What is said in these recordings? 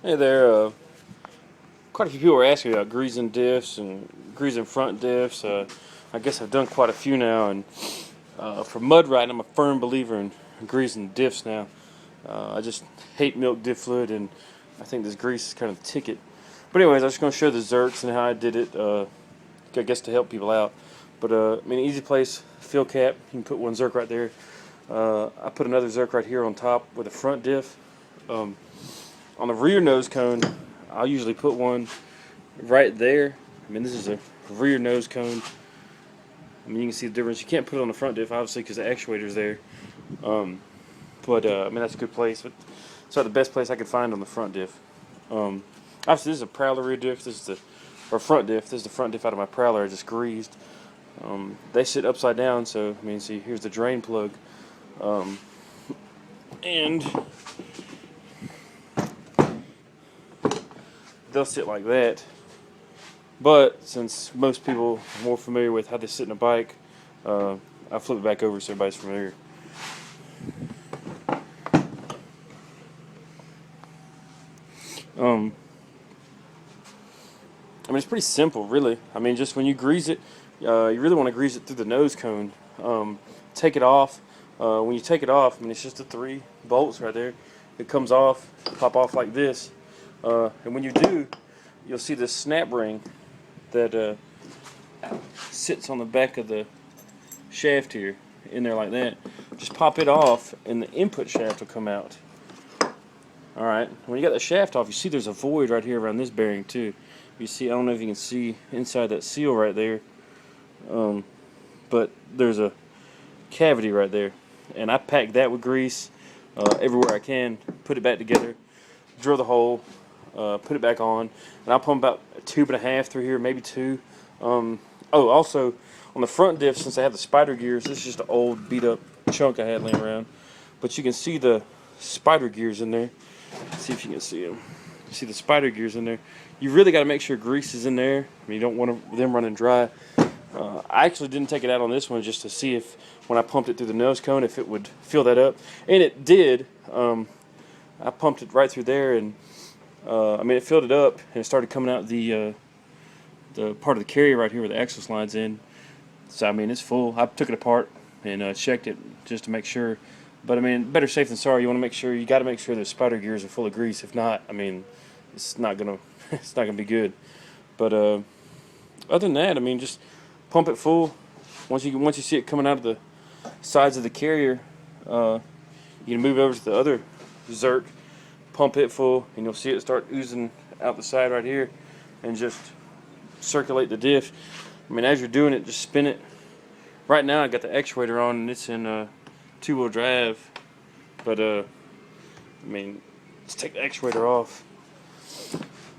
Hey there, quite a few people are asking about greasing diffs and greasing front diffs. I guess I've done quite a few now, and for mud riding, I'm a firm believer in greasing diffs now. I just hate milk diff fluid, and I think this grease is kind of the ticket. But anyways, I'm just going to show the zerks and how I did it, I guess to help people out. But I mean, easy place, fill cap, you can put one zerk right there. I put another zerk right here on top with a front diff. On the rear nose cone, I'll usually put one right there. I mean, this is a rear nose cone. I mean, you can see the difference. You can't put it on the front diff, obviously, because the actuator's there. I mean, that's a good place. But it's not the best place I could find on the front diff. Obviously, this is a Prowler rear diff. This is or front diff. This is the front diff out of my Prowler I just greased. They sit upside down, so I mean, see, here's the drain plug. And they'll sit like that, but since most people are more familiar with how they sit in a bike, I flip it back over so everybody's familiar. I mean, it's pretty simple, really. I mean, just when you grease it, you really want to grease it through the nose cone. Take it off. When you take it off, I mean, it's just the 3 bolts right there. It comes off, pop off like this. And when you do, you'll see this snap ring that sits on the back of the shaft here, in there like that. Just pop it off, and the input shaft will come out. Alright, when you got the shaft off, you see there's a void right here around this bearing too. You see, I don't know if you can see inside that seal right there, but there's a cavity right there. And I pack that with grease everywhere I can, put it back together, drill the hole, put it back on, and I'll pump about 1.5 through here, maybe 2. Also, on the front diff, since I have the spider gears, this is just an old beat up chunk I had laying around, but you can see the spider gears in there. Let's see if you can see them. You see the spider gears in there. You really got to make sure grease is in there. I mean, you don't want them running dry. I actually didn't take it out on this one just to see if, when I pumped it through the nose cone, if it would fill that up, and it did. I pumped it right through there, and I mean, it filled it up, and it started coming out the part of the carrier right here where the axle slides in. So I mean, it's full. I took it apart and checked it just to make sure. But I mean, better safe than sorry. You want to make sure. You got to make sure the spider gears are full of grease. If not, I mean, it's not gonna be good. But other than that, I mean, just pump it full. Once you see it coming out of the sides of the carrier, you can move over to the other zerk, pump it full, and you'll see it start oozing out the side right here, and just circulate the diff. I mean, as you're doing it, just spin it. Right now I got the actuator on, and it's in 2-wheel drive, but I mean, let's take the actuator off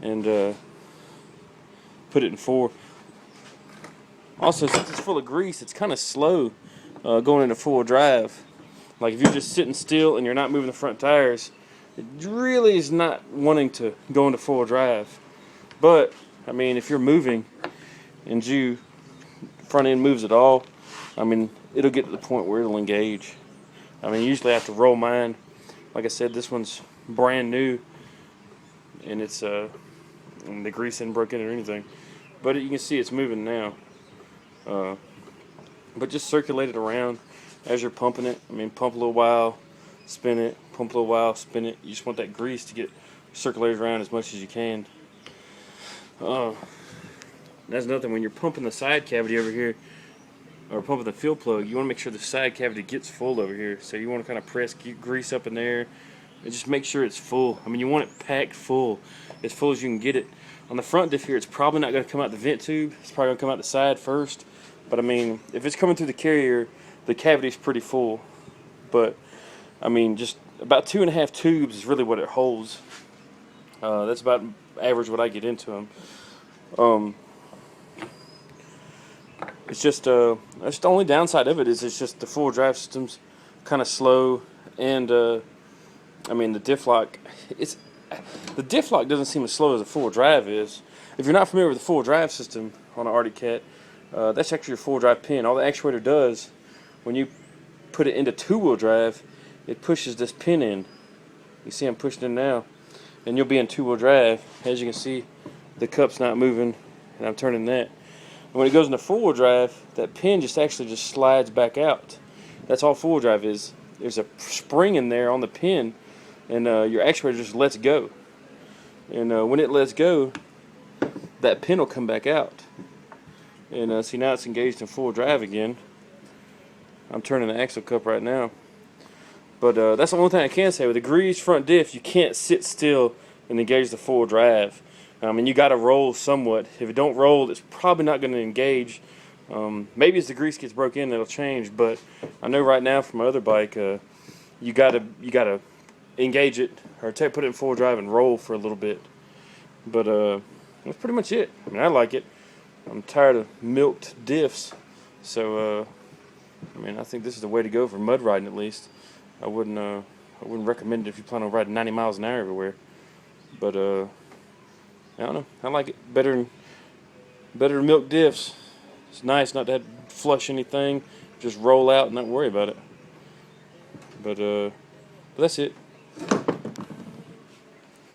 and put it in 4. Also, since it's full of grease, it's kind of slow going into 4-wheel drive. Like if you're just sitting still and you're not moving the front tires, it really is not wanting to go into 4-wheel drive. But I mean, if you're moving and you front end moves at all, I mean, it'll get to the point where it'll engage. I mean, usually I have to roll mine. Like I said, this one's brand new, and it's the grease isn't broken or anything. But you can see it's moving now. But just circulate it around as you're pumping it. I mean, pump a little while, spin it, pump a little while, spin it. You just want that grease to get circulated around as much as you can. That's another thing. When you're pumping the side cavity over here, or pumping the fuel plug, you want to make sure the side cavity gets full over here. So you want to kind of press grease up in there and just make sure it's full. I mean, you want it packed full, as full as you can get it. On the front diff here, it's probably not going to come out the vent tube. It's probably going to come out the side first. But I mean, if it's coming through the carrier, the cavity's pretty full. But I mean, just about 2.5 tubes is really what it holds. That's about average what I get into them. It's just that's the only downside of it is it's just the 4-wheel drive system's kind of slow, and I mean the diff lock. The diff lock doesn't seem as slow as a 4-wheel drive is. If you're not familiar with the 4-wheel drive system on an Arctic Cat, that's actually your 4-wheel drive pin. All the actuator does, when you put it into 2-wheel drive, it pushes this pin in. You see I'm pushing it now. and you'll be in two-wheel drive. As you can see, the cup's not moving, and I'm turning that. And when it goes into four-wheel drive, that pin just slides back out. That's all four-wheel drive is. There's a spring in there on the pin, and your actuator just lets go. And when it lets go, that pin will come back out. And see, now it's engaged in full drive again. I'm turning the axle cup right now. But that's the only thing I can say. With the greased front diff, you can't sit still and engage the full drive. I mean, you got to roll somewhat. If it don't roll, it's probably not going to engage. Maybe as the grease gets broke in, it'll change. But I know right now from my other bike, you gotta engage it or put it in full drive and roll for a little bit. But that's pretty much it. I mean, I like it. I'm tired of milked diffs, so I mean, I think this is the way to go for mud riding at least. I wouldn't recommend it if you plan on riding 90 miles an hour everywhere. But I don't know. I like it better than milk diffs. It's nice not to have to flush anything, just roll out and not worry about it. But that's it.